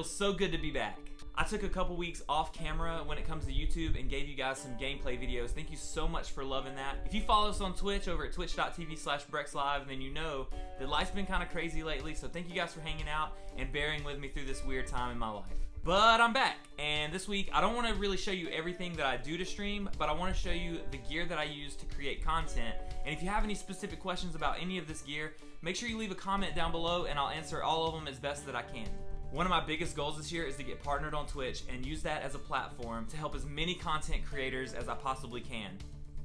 feels so good to be back. I took a couple weeks off camera when it comes to YouTube and gave you guys some gameplay videos. Thank you so much for loving that. If you follow us on Twitch over at twitch.tv/BrexLive, then you know that life's been kind of crazy lately, so thank you guys for hanging out and bearing with me through this weird time in my life. But I'm back, and this week I don't want to really show you everything that I do to stream, but I want to show you the gear that I use to create content. And if you have any specific questions about any of this gear, make sure you leave a comment down below and I'll answer all of them as best that I can. One of my biggest goals this year is to get partnered on Twitch and use that as a platform to help as many content creators as I possibly can.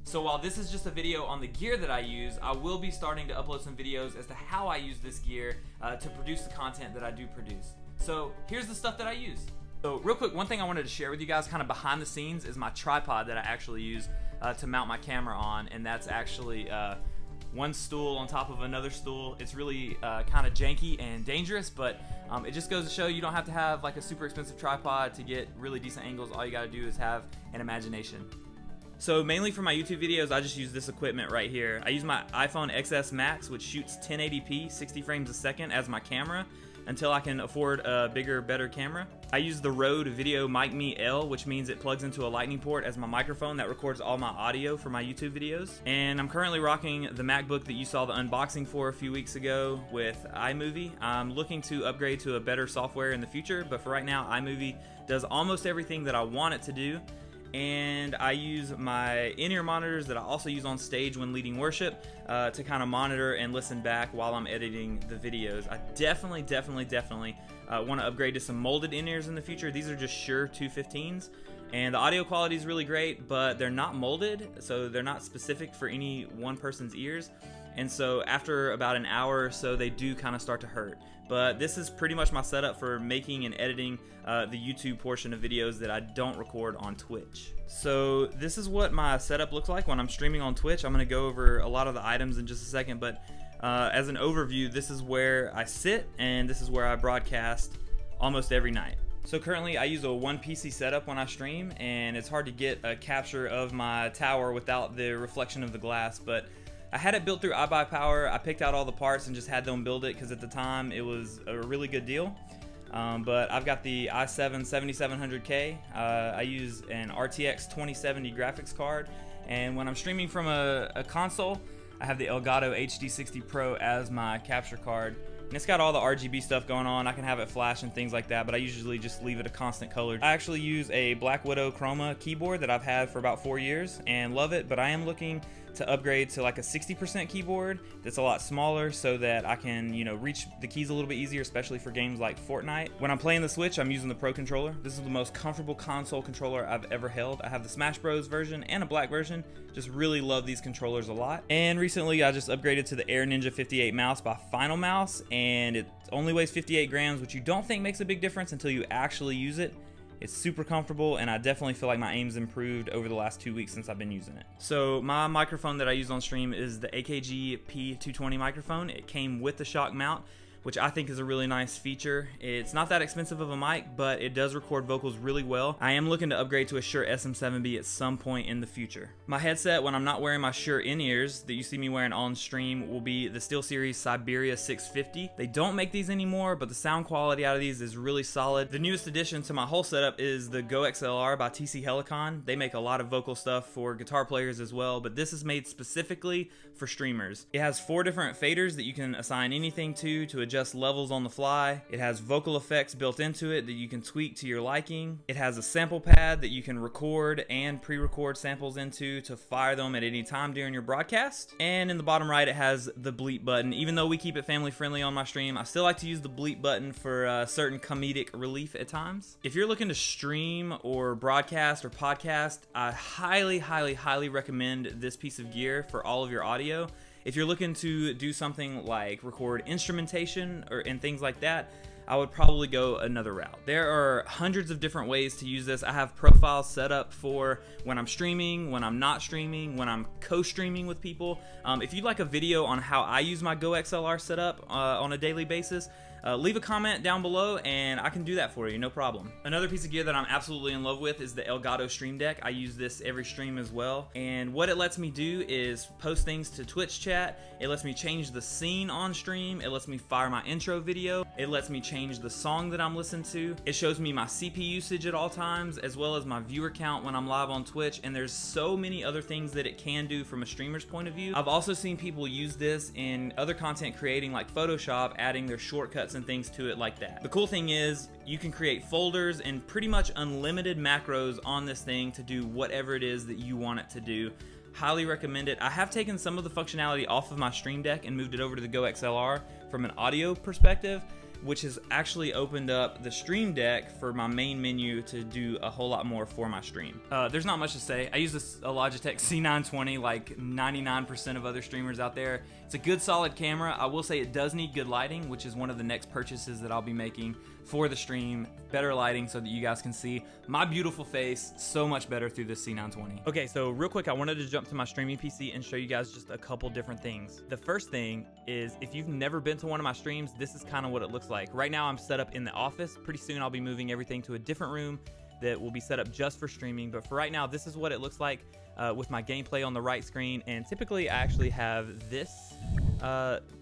So while this is just a video on the gear that I use, I will be starting to upload some videos as to how I use this gear to produce the content that I do produce. So here's the stuff that I use. So real quick, one thing I wanted to share with you guys kind of behind the scenes is my tripod that I actually use to mount my camera on, and that's actually one stool on top of another stool. It's really kind of janky and dangerous, but it just goes to show you don't have to have like a super expensive tripod to get really decent angles. All you gotta do is have an imagination. So mainly for my YouTube videos, I just use this equipment right here. I use my iPhone XS Max, which shoots 1080p, 60 frames a second as my camera until I can afford a bigger, better camera. I use the Rode Video Mic Me L, which means it plugs into a lightning port as my microphone that records all my audio for my YouTube videos. And I'm currently rocking the MacBook that you saw the unboxing for a few weeks ago with iMovie. I'm looking to upgrade to a better software in the future, but for right now, iMovie does almost everything that I want it to do. And I use my in-ear monitors that I also use on stage when leading worship to kind of monitor and listen back while I'm editing the videos. I definitely want to upgrade to some molded in-ears in the future. These are just Shure 215s, and the audio quality is really great, but they're not molded, so they're not specific for any one person's ears. And so after about an hour or so, they do kind of start to hurt. But this is pretty much my setup for making and editing the YouTube portion of videos that I don't record on Twitch. So this is what my setup looks like when I'm streaming on Twitch. I'm going to go over a lot of the items in just a second, but as an overview, this is where I sit and this is where I broadcast almost every night. So currently I use a one PC setup when I stream, and it's hard to get a capture of my tower without the reflection of the glass, but I had it built through iBuyPower. I picked out all the parts and just had them build it because at the time it was a really good deal. But I've got the i7 7700K. I use an RTX 2070 graphics card, and when I'm streaming from a console, I have the Elgato HD60 Pro as my capture card. And it's got all the RGB stuff going on. I can have it flash and things like that, but I usually just leave it a constant color. I actually use a Black Widow Chroma keyboard that I've had for about 4 years and love it, but I am looking to upgrade to like a 60% keyboard that's a lot smaller so that I can, you know, reach the keys a little bit easier, especially for games like Fortnite. When I'm playing the Switch, I'm using the Pro controller. This is the most comfortable console controller I've ever held. I have the Smash Bros version and a black version. Just really love these controllers a lot. And recently I just upgraded to the Air Ninja 58 mouse by Final Mouse, and it only weighs 58 grams, which you don't think makes a big difference until you actually use it. It's super comfortable, and I definitely feel like my aim's improved over the last 2 weeks since I've been using it. So my microphone that I use on stream is the AKG P220 microphone. It came with the shock mount, which I think is a really nice feature. It's not that expensive of a mic, but it does record vocals really well. I am looking to upgrade to a Shure SM7B at some point in the future. My headset, when I'm not wearing my Shure in-ears that you see me wearing on stream, will be the SteelSeries Siberia 650. They don't make these anymore, but the sound quality out of these is really solid. The newest addition to my whole setup is the Go XLR by TC Helicon. They make a lot of vocal stuff for guitar players as well, but this is made specifically for streamers. It has 4 different faders that you can assign anything to adjust levels on the fly. It has vocal effects built into it that you can tweak to your liking. It has a sample pad that you can record and pre-record samples into to fire them at any time during your broadcast. And in the bottom right, it has the bleep button. Even though we keep it family friendly on my stream, I still like to use the bleep button for certain comedic relief at times. If you're looking to stream or broadcast or podcast, I highly recommend this piece of gear for all of your audio. If you're looking to do something like record instrumentation and things like that, I would probably go another route. There are hundreds of different ways to use this. I have profiles set up for when I'm streaming, when I'm not streaming, when I'm co-streaming with people. If you'd like a video on how I use my Go XLR setup on a daily basis, leave a comment down below and I can do that for you, no problem. Another piece of gear that I'm absolutely in love with is the Elgato Stream Deck. I use this every stream as well, and what it lets me do is post things to Twitch chat. It lets me change the scene on stream. It lets me fire my intro video. It lets me change the song that I'm listening to. It shows me my CPU usage at all times, as well as my viewer count when I'm live on Twitch, and there's so many other things that it can do from a streamer's point of view. I've also seen people use this in other content creating like Photoshop, adding their shortcuts and things to it like that. The cool thing is you can create folders and pretty much unlimited macros on this thing to do whatever it is that you want it to do. Highly recommend it. I have taken some of the functionality off of my Stream Deck and moved it over to the Go XLR from an audio perspective, which has actually opened up the Stream Deck for my main menu to do a whole lot more for my stream. There's not much to say. I use a Logitech C920 like 99% of other streamers out there. It's a good solid camera. I will say it does need good lighting, which is one of the next purchases that I'll be making for the stream. Better lighting so that you guys can see my beautiful face so much better through this C920. Okay, so real quick, I wanted to jump to my streaming PC and show you guys just a couple different things. The first thing is, if you've never been to one of my streams, this is kind of what it looks like. Right now I'm set up in the office. Pretty soon I'll be moving everything to a different room that will be set up just for streaming, but for right now this is what it looks like with my gameplay on the right screen. And typically I actually have this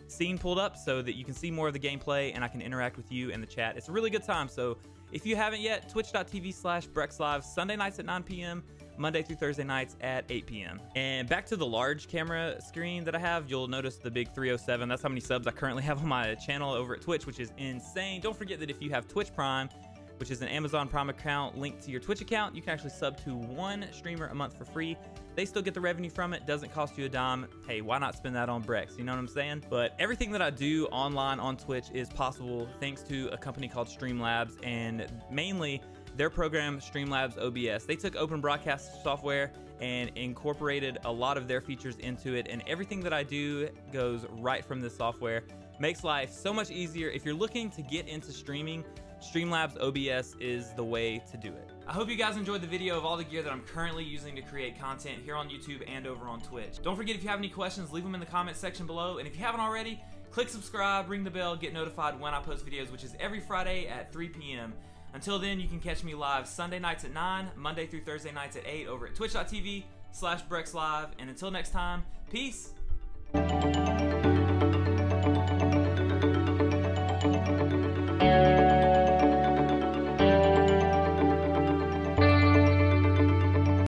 scene pulled up so that you can see more of the gameplay and I can interact with you in the chat. It's a really good time, so if you haven't yet, twitch.tv/brexlive, Sunday nights at 9 p.m, Monday through Thursday nights at 8 p.m. And back to the large camera screen that I have, you'll notice the big 307. That's how many subs I currently have on my channel over at Twitch, which is insane. Don't forget that if you have Twitch Prime, which is an Amazon Prime account linked to your Twitch account, you can actually sub to one streamer a month for free. They still get the revenue from it, doesn't cost you a dime. Hey, why not spend that on Brex? You know what I'm saying? But everything that I do online on Twitch is possible thanks to a company called Streamlabs, and mainly their program, Streamlabs OBS. They took open broadcast software and incorporated a lot of their features into it, and everything that I do goes right from this software. Makes life so much easier. If you're looking to get into streaming, Streamlabs OBS is the way to do it. I hope you guys enjoyed the video of all the gear that I'm currently using to create content here on YouTube and over on Twitch. Don't forget, if you have any questions, leave them in the comment section below, and if you haven't already, click subscribe, ring the bell, get notified when I post videos, which is every Friday at 3 p.m. Until then, you can catch me live Sunday nights at 9, Monday through Thursday nights at 8 over at twitch.tv/brexlive, and until next time, peace.